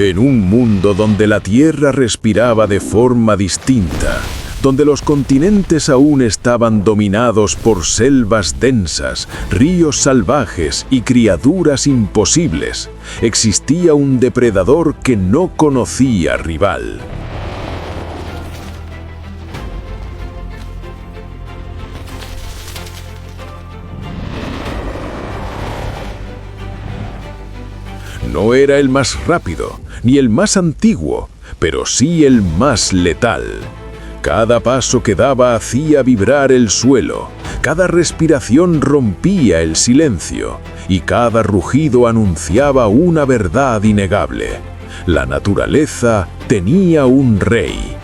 En un mundo donde la Tierra respiraba de forma distinta, donde los continentes aún estaban dominados por selvas densas, ríos salvajes y criaturas imposibles, existía un depredador que no conocía rival. No era el más rápido, ni el más antiguo, pero sí el más letal. Cada paso que daba hacía vibrar el suelo, cada respiración rompía el silencio, y cada rugido anunciaba una verdad innegable. La naturaleza tenía un rey.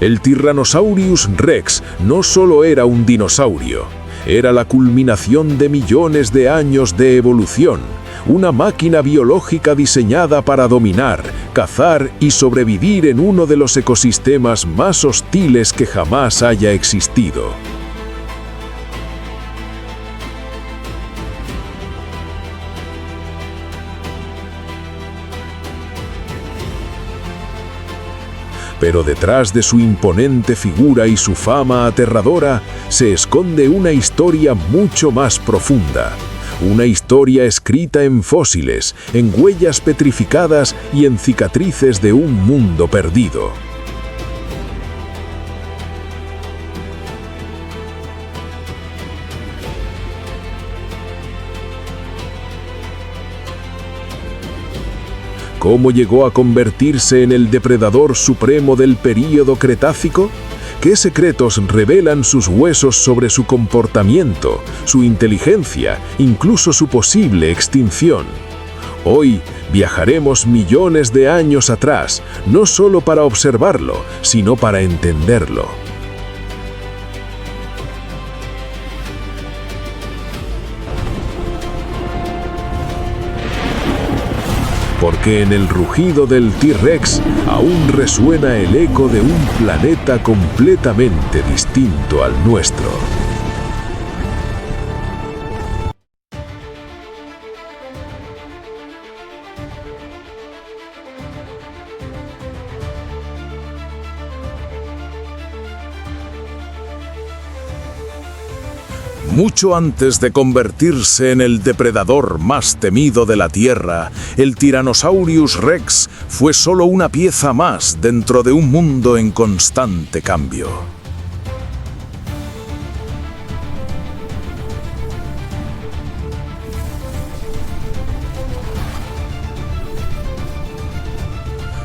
El Tyrannosaurus Rex no solo era un dinosaurio, era la culminación de millones de años de evolución, una máquina biológica diseñada para dominar, cazar y sobrevivir en uno de los ecosistemas más hostiles que jamás haya existido. Pero detrás de su imponente figura y su fama aterradora, se esconde una historia mucho más profunda. Una historia escrita en fósiles, en huellas petrificadas y en cicatrices de un mundo perdido. ¿Cómo llegó a convertirse en el depredador supremo del período Cretácico? ¿Qué secretos revelan sus huesos sobre su comportamiento, su inteligencia, incluso su posible extinción? Hoy viajaremos millones de años atrás, no solo para observarlo, sino para entenderlo. Porque en el rugido del T-Rex aún resuena el eco de un planeta completamente distinto al nuestro. Mucho antes de convertirse en el depredador más temido de la Tierra, el Tyrannosaurus Rex fue solo una pieza más dentro de un mundo en constante cambio.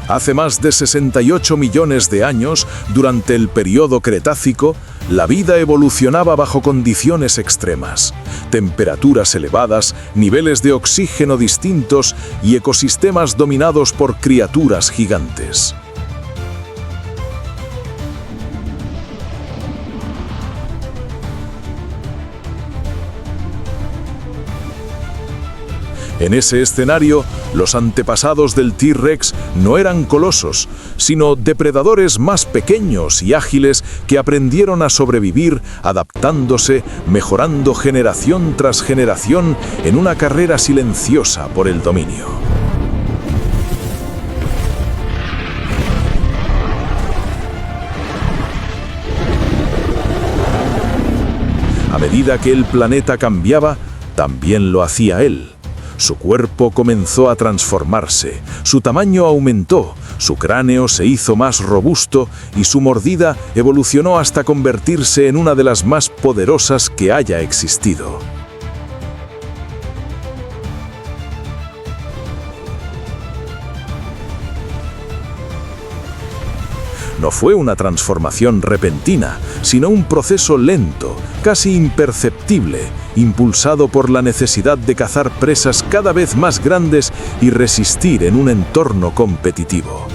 Hace más de 68 millones de años, durante el período Cretácico, la vida evolucionaba bajo condiciones extremas, temperaturas elevadas, niveles de oxígeno distintos y ecosistemas dominados por criaturas gigantes. En ese escenario, los antepasados del T-Rex no eran colosos, sino depredadores más pequeños y ágiles que aprendieron a sobrevivir adaptándose, mejorando generación tras generación en una carrera silenciosa por el dominio. A medida que el planeta cambiaba, también lo hacía él. Su cuerpo comenzó a transformarse, su tamaño aumentó, su cráneo se hizo más robusto y su mordida evolucionó hasta convertirse en una de las más poderosas que haya existido. No fue una transformación repentina, sino un proceso lento, casi imperceptible, impulsado por la necesidad de cazar presas cada vez más grandes y resistir en un entorno competitivo.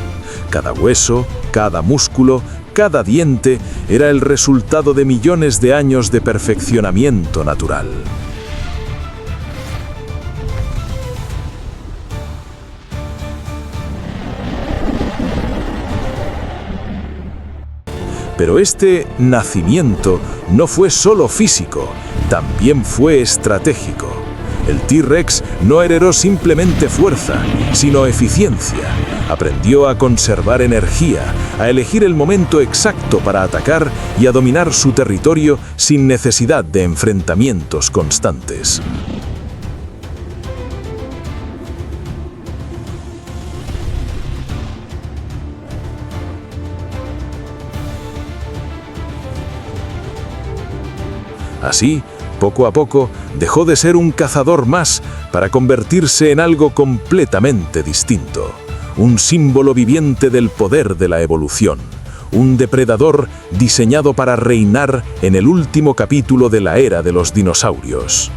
Cada hueso, cada músculo, cada diente era el resultado de millones de años de perfeccionamiento natural. Pero este nacimiento no fue solo físico, también fue estratégico. El T-Rex no heredó simplemente fuerza, sino eficiencia. Aprendió a conservar energía, a elegir el momento exacto para atacar y a dominar su territorio sin necesidad de enfrentamientos constantes. Así, poco a poco, dejó de ser un cazador más para convertirse en algo completamente distinto. Un símbolo viviente del poder de la evolución. Un depredador diseñado para reinar en el último capítulo de la era de los dinosaurios.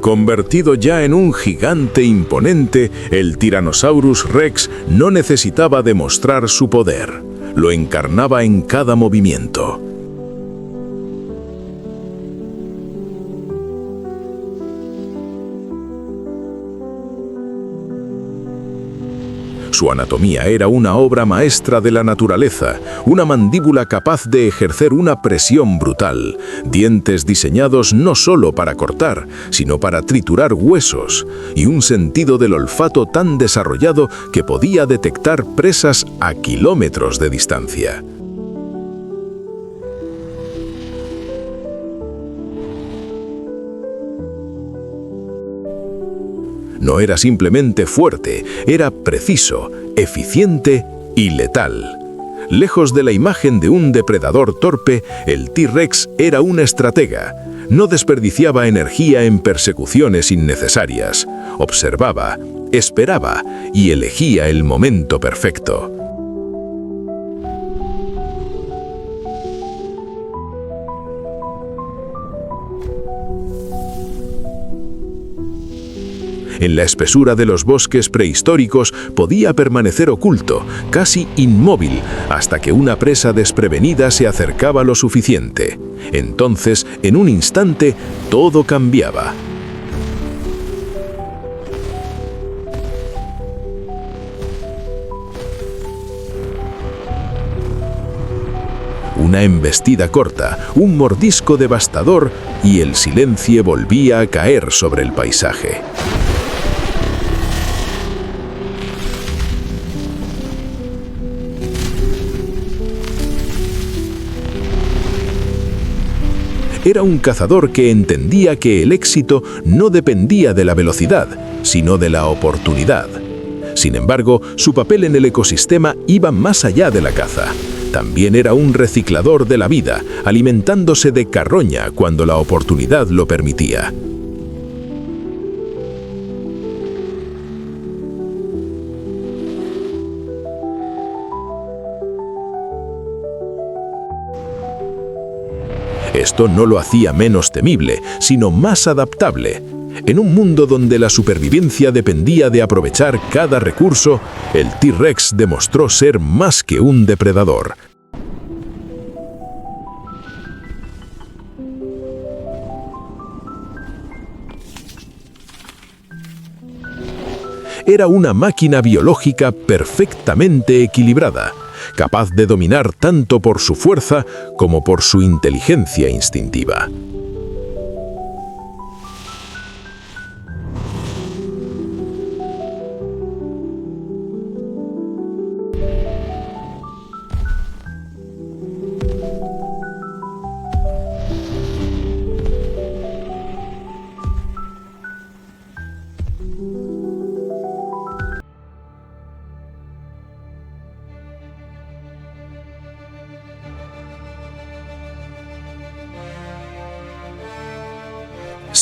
Convertido ya en un gigante imponente, el Tyrannosaurus Rex no necesitaba demostrar su poder. Lo encarnaba en cada movimiento. Su anatomía era una obra maestra de la naturaleza, una mandíbula capaz de ejercer una presión brutal, dientes diseñados no solo para cortar, sino para triturar huesos, y un sentido del olfato tan desarrollado que podía detectar presas a kilómetros de distancia. No era simplemente fuerte, era preciso, eficiente y letal. Lejos de la imagen de un depredador torpe, el T-Rex era un estratega. No desperdiciaba energía en persecuciones innecesarias. Observaba, esperaba y elegía el momento perfecto. En la espesura de los bosques prehistóricos podía permanecer oculto, casi inmóvil, hasta que una presa desprevenida se acercaba lo suficiente. Entonces, en un instante, todo cambiaba. Una embestida corta, un mordisco devastador y el silencio volvía a caer sobre el paisaje. Era un cazador que entendía que el éxito no dependía de la velocidad, sino de la oportunidad. Sin embargo, su papel en el ecosistema iba más allá de la caza. También era un reciclador de la vida, alimentándose de carroña cuando la oportunidad lo permitía. Esto no lo hacía menos temible, sino más adaptable. En un mundo donde la supervivencia dependía de aprovechar cada recurso, el T-Rex demostró ser más que un depredador. Era una máquina biológica perfectamente equilibrada, capaz de dominar tanto por su fuerza como por su inteligencia instintiva.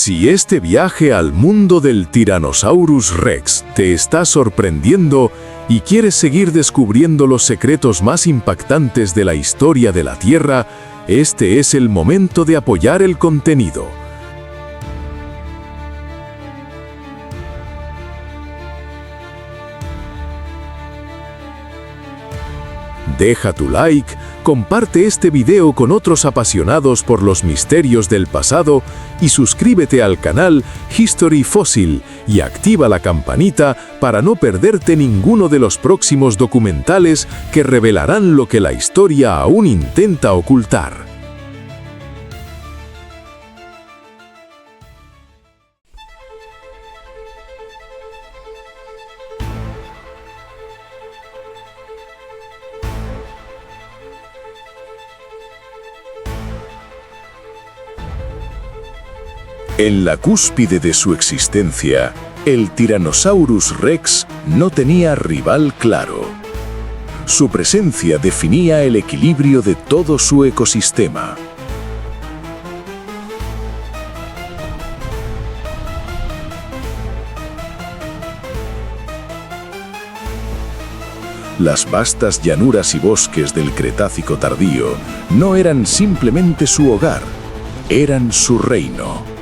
Si este viaje al mundo del Tyrannosaurus Rex te está sorprendiendo y quieres seguir descubriendo los secretos más impactantes de la historia de la Tierra, este es el momento de apoyar el contenido. Deja tu like, comparte este video con otros apasionados por los misterios del pasado y suscríbete al canal History Fossil y activa la campanita para no perderte ninguno de los próximos documentales que revelarán lo que la historia aún intenta ocultar. En la cúspide de su existencia, el Tyrannosaurus Rex no tenía rival claro. Su presencia definía el equilibrio de todo su ecosistema. Las vastas llanuras y bosques del Cretácico tardío no eran simplemente su hogar, eran su reino.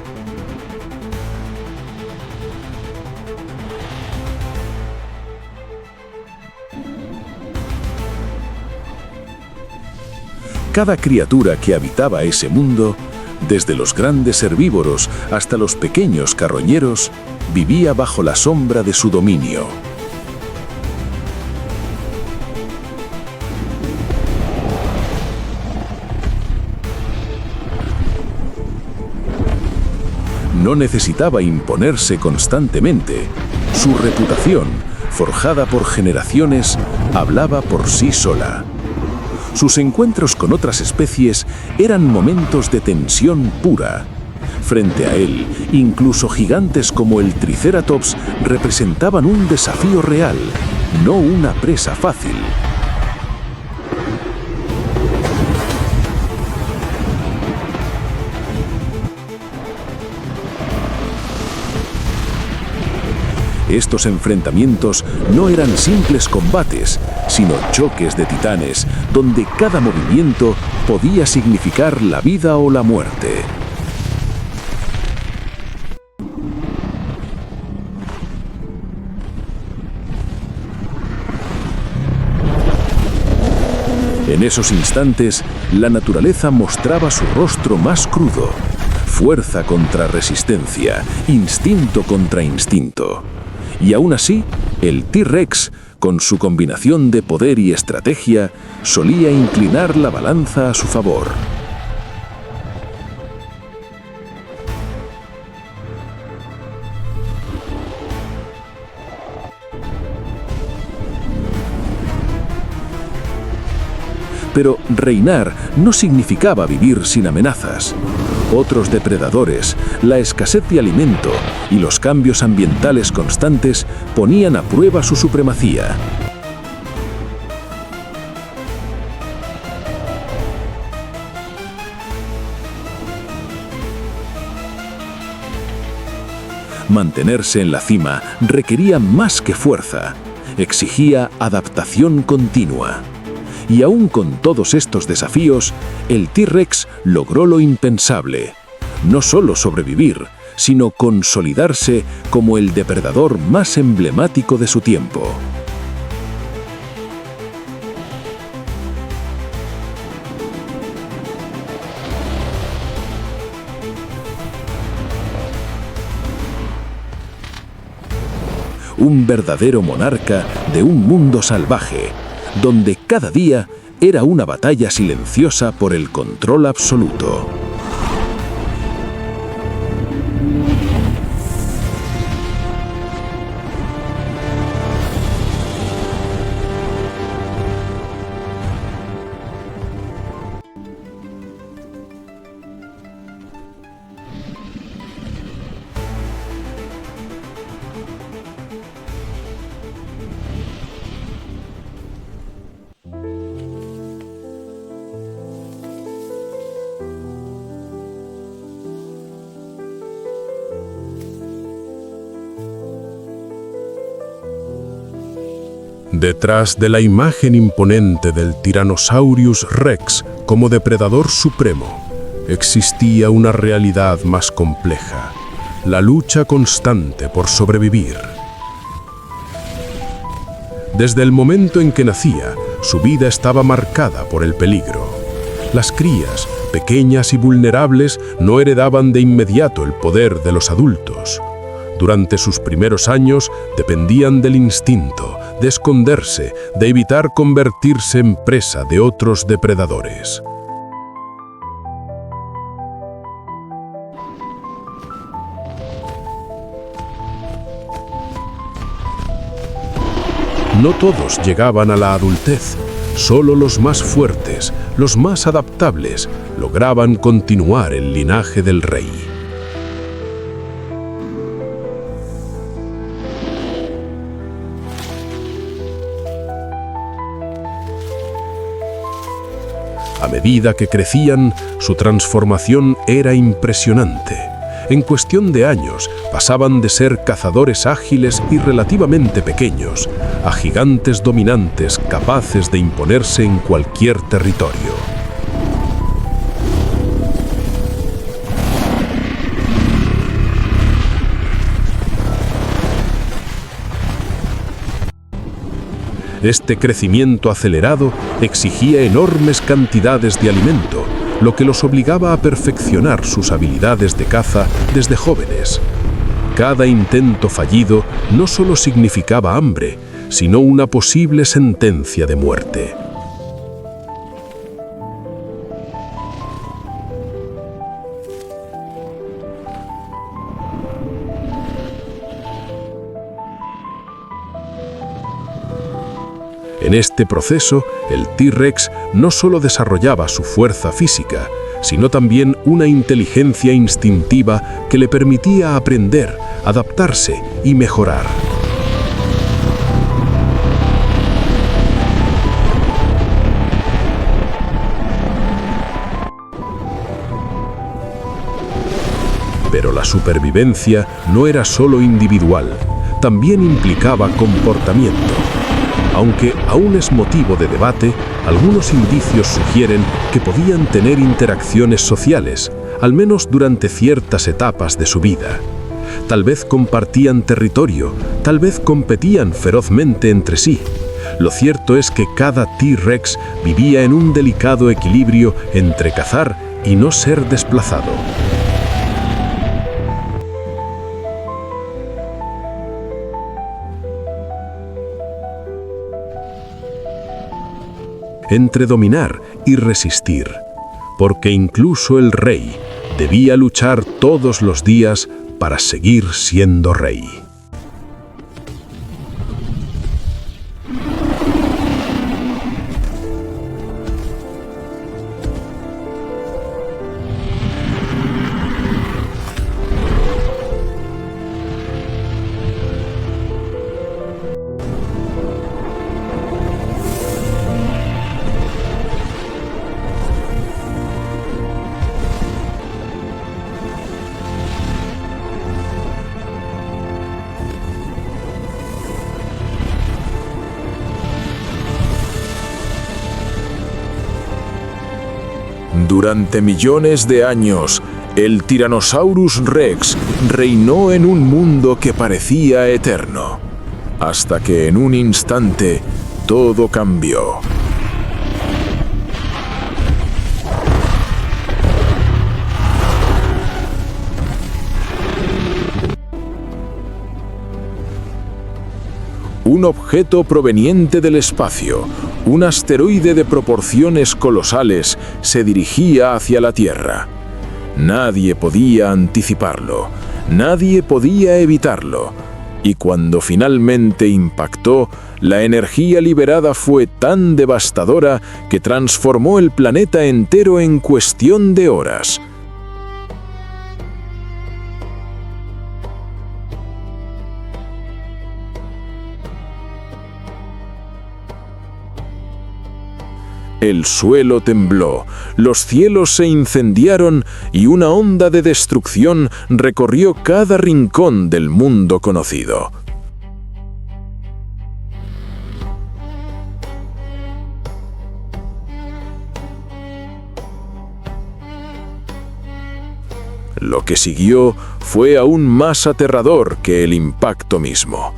Cada criatura que habitaba ese mundo, desde los grandes herbívoros hasta los pequeños carroñeros, vivía bajo la sombra de su dominio. No necesitaba imponerse constantemente. Su reputación, forjada por generaciones, hablaba por sí sola. Sus encuentros con otras especies eran momentos de tensión pura. Frente a él, incluso gigantes como el Triceratops representaban un desafío real, no una presa fácil. Estos enfrentamientos no eran simples combates, sino choques de titanes, donde cada movimiento podía significar la vida o la muerte. En esos instantes, la naturaleza mostraba su rostro más crudo: fuerza contra resistencia, instinto contra instinto. Y aún así, el T-Rex, con su combinación de poder y estrategia, solía inclinar la balanza a su favor. Pero reinar no significaba vivir sin amenazas. Otros depredadores, la escasez de alimento y los cambios ambientales constantes ponían a prueba su supremacía. Mantenerse en la cima requería más que fuerza, exigía adaptación continua. Y aún con todos estos desafíos, el T-Rex logró lo impensable: no solo sobrevivir, sino consolidarse como el depredador más emblemático de su tiempo. Un verdadero monarca de un mundo salvaje, donde cada día era una batalla silenciosa por el control absoluto. Detrás de la imagen imponente del Tyrannosaurus Rex como depredador supremo, existía una realidad más compleja: la lucha constante por sobrevivir. Desde el momento en que nacía, su vida estaba marcada por el peligro. Las crías, pequeñas y vulnerables, no heredaban de inmediato el poder de los adultos. Durante sus primeros años dependían del instinto, de esconderse, de evitar convertirse en presa de otros depredadores. No todos llegaban a la adultez. Solo los más fuertes, los más adaptables, lograban continuar el linaje del rey. A medida que crecían, su transformación era impresionante. En cuestión de años, pasaban de ser cazadores ágiles y relativamente pequeños a gigantes dominantes capaces de imponerse en cualquier territorio. Este crecimiento acelerado exigía enormes cantidades de alimento, lo que los obligaba a perfeccionar sus habilidades de caza desde jóvenes. Cada intento fallido no solo significaba hambre, sino una posible sentencia de muerte. En este proceso, el T-Rex no solo desarrollaba su fuerza física, sino también una inteligencia instintiva que le permitía aprender, adaptarse y mejorar. Pero la supervivencia no era solo individual, también implicaba comportamiento. Aunque aún es motivo de debate, algunos indicios sugieren que podían tener interacciones sociales, al menos durante ciertas etapas de su vida. Tal vez compartían territorio, tal vez competían ferozmente entre sí. Lo cierto es que cada T-Rex vivía en un delicado equilibrio entre cazar y no ser desplazado. Entre dominar y resistir, porque incluso el rey debía luchar todos los días para seguir siendo rey. Durante millones de años, el Tyrannosaurus Rex reinó en un mundo que parecía eterno, hasta que en un instante todo cambió. Un objeto proveniente del espacio, un asteroide de proporciones colosales, se dirigía hacia la Tierra. Nadie podía anticiparlo, nadie podía evitarlo, y cuando finalmente impactó, la energía liberada fue tan devastadora que transformó el planeta entero en cuestión de horas. El suelo tembló, los cielos se incendiaron y una onda de destrucción recorrió cada rincón del mundo conocido. Lo que siguió fue aún más aterrador que el impacto mismo.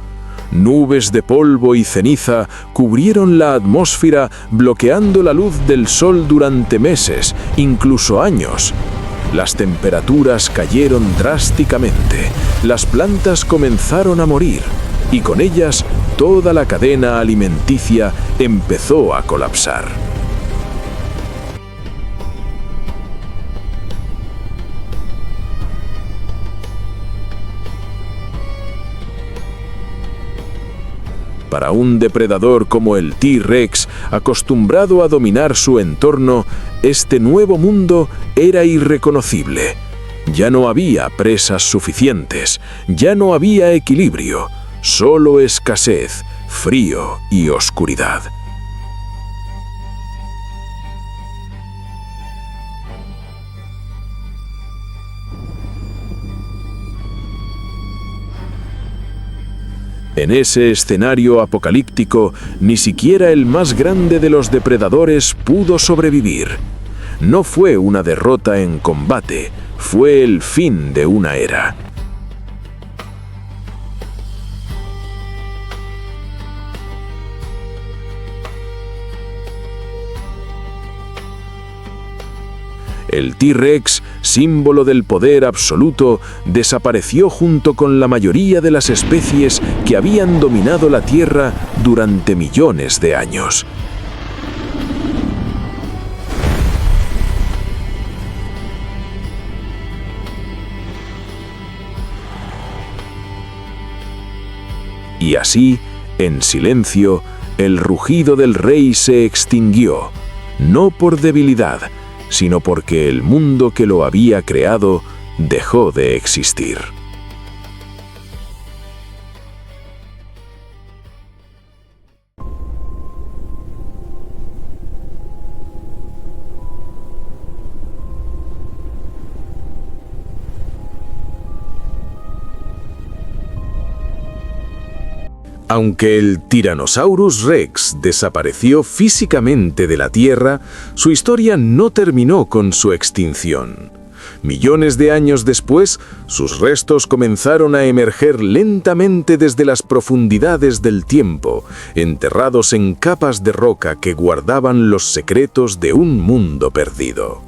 Nubes de polvo y ceniza cubrieron la atmósfera, bloqueando la luz del sol durante meses, incluso años. Las temperaturas cayeron drásticamente, las plantas comenzaron a morir, y con ellas toda la cadena alimenticia empezó a colapsar. Para un depredador como el T-Rex, acostumbrado a dominar su entorno, este nuevo mundo era irreconocible. Ya no había presas suficientes, ya no había equilibrio, solo escasez, frío y oscuridad. En ese escenario apocalíptico, ni siquiera el más grande de los depredadores pudo sobrevivir. No fue una derrota en combate, fue el fin de una era. El T-Rex, símbolo del poder absoluto, desapareció junto con la mayoría de las especies que habían dominado la Tierra durante millones de años. Y así, en silencio, el rugido del rey se extinguió, no por debilidad, sino porque el mundo que lo había creado dejó de existir. Aunque el Tyrannosaurus Rex desapareció físicamente de la Tierra, su historia no terminó con su extinción. Millones de años después, sus restos comenzaron a emerger lentamente desde las profundidades del tiempo, enterrados en capas de roca que guardaban los secretos de un mundo perdido.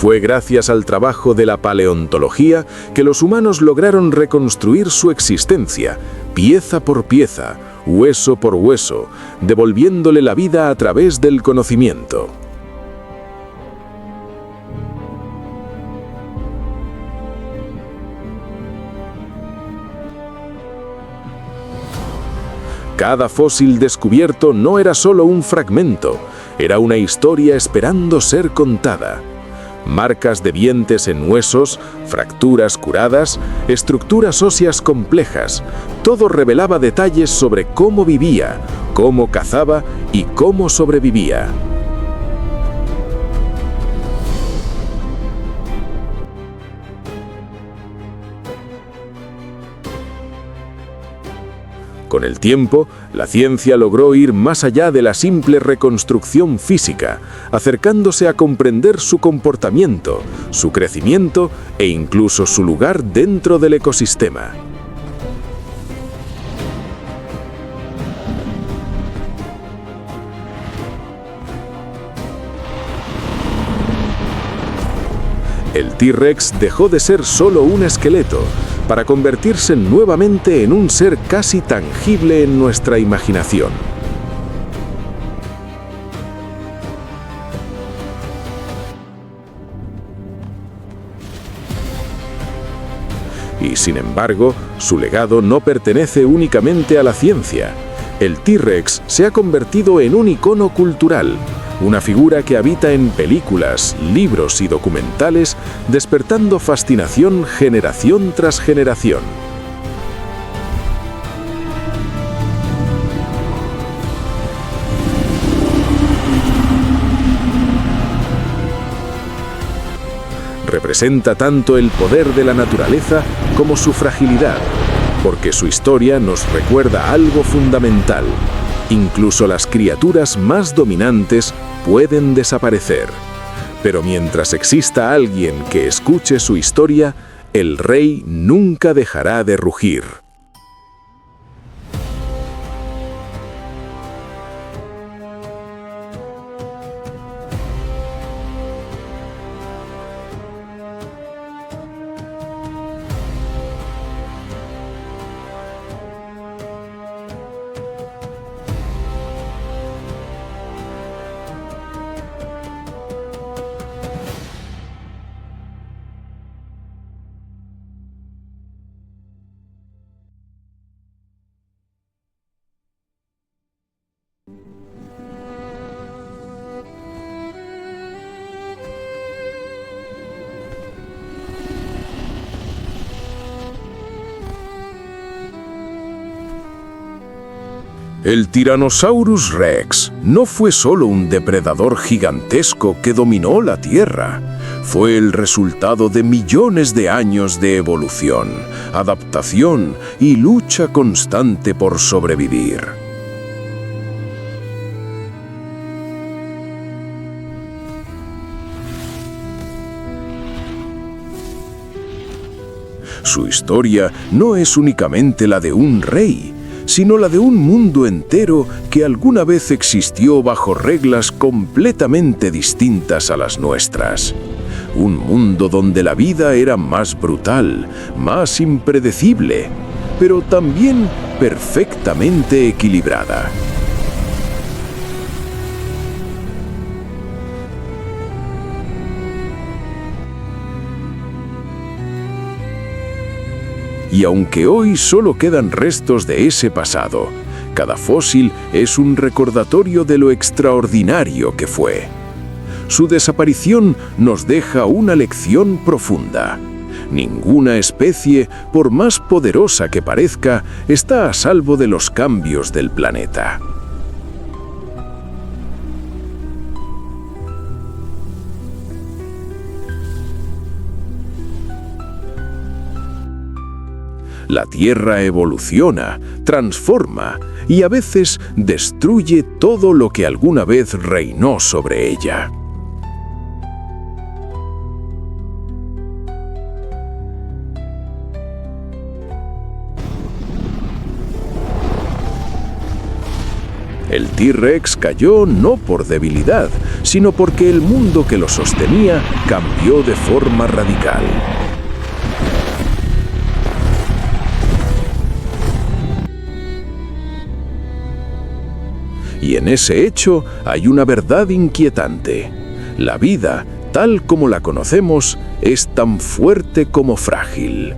Fue gracias al trabajo de la paleontología que los humanos lograron reconstruir su existencia, pieza por pieza, hueso por hueso, devolviéndole la vida a través del conocimiento. Cada fósil descubierto no era solo un fragmento, era una historia esperando ser contada. Marcas de dientes en huesos, fracturas curadas, estructuras óseas complejas. Todo revelaba detalles sobre cómo vivía, cómo cazaba y cómo sobrevivía. Con el tiempo, la ciencia logró ir más allá de la simple reconstrucción física, acercándose a comprender su comportamiento, su crecimiento e incluso su lugar dentro del ecosistema. El T-Rex dejó de ser solo un esqueleto, para convertirse nuevamente en un ser casi tangible en nuestra imaginación. Y sin embargo, su legado no pertenece únicamente a la ciencia. El T-Rex se ha convertido en un icono cultural, una figura que habita en películas, libros y documentales, despertando fascinación generación tras generación. Representa tanto el poder de la naturaleza como su fragilidad, porque su historia nos recuerda algo fundamental. Incluso las criaturas más dominantes pueden desaparecer. Pero mientras exista alguien que escuche su historia, el rey nunca dejará de rugir. El Tyrannosaurus Rex no fue solo un depredador gigantesco que dominó la Tierra. Fue el resultado de millones de años de evolución, adaptación y lucha constante por sobrevivir. Su historia no es únicamente la de un rey, sino la de un mundo entero que alguna vez existió bajo reglas completamente distintas a las nuestras. Un mundo donde la vida era más brutal, más impredecible, pero también perfectamente equilibrada. Y aunque hoy solo quedan restos de ese pasado, cada fósil es un recordatorio de lo extraordinario que fue. Su desaparición nos deja una lección profunda. Ninguna especie, por más poderosa que parezca, está a salvo de los cambios del planeta. La Tierra evoluciona, transforma y a veces destruye todo lo que alguna vez reinó sobre ella. El T-Rex cayó no por debilidad, sino porque el mundo que lo sostenía cambió de forma radical. Y en ese hecho hay una verdad inquietante. La vida, tal como la conocemos, es tan fuerte como frágil.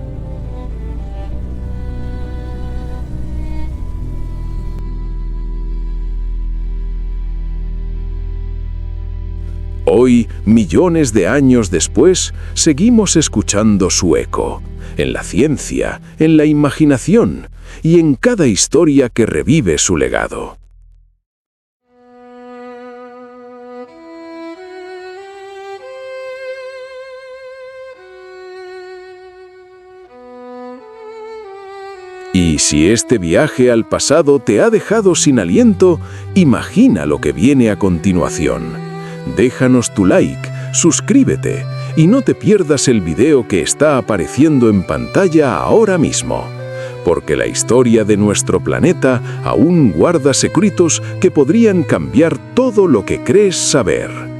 Hoy, millones de años después, seguimos escuchando su eco, en la ciencia, en la imaginación y en cada historia que revive su legado. Y si este viaje al pasado te ha dejado sin aliento, imagina lo que viene a continuación. Déjanos tu like, suscríbete y no te pierdas el video que está apareciendo en pantalla ahora mismo, porque la historia de nuestro planeta aún guarda secretos que podrían cambiar todo lo que crees saber.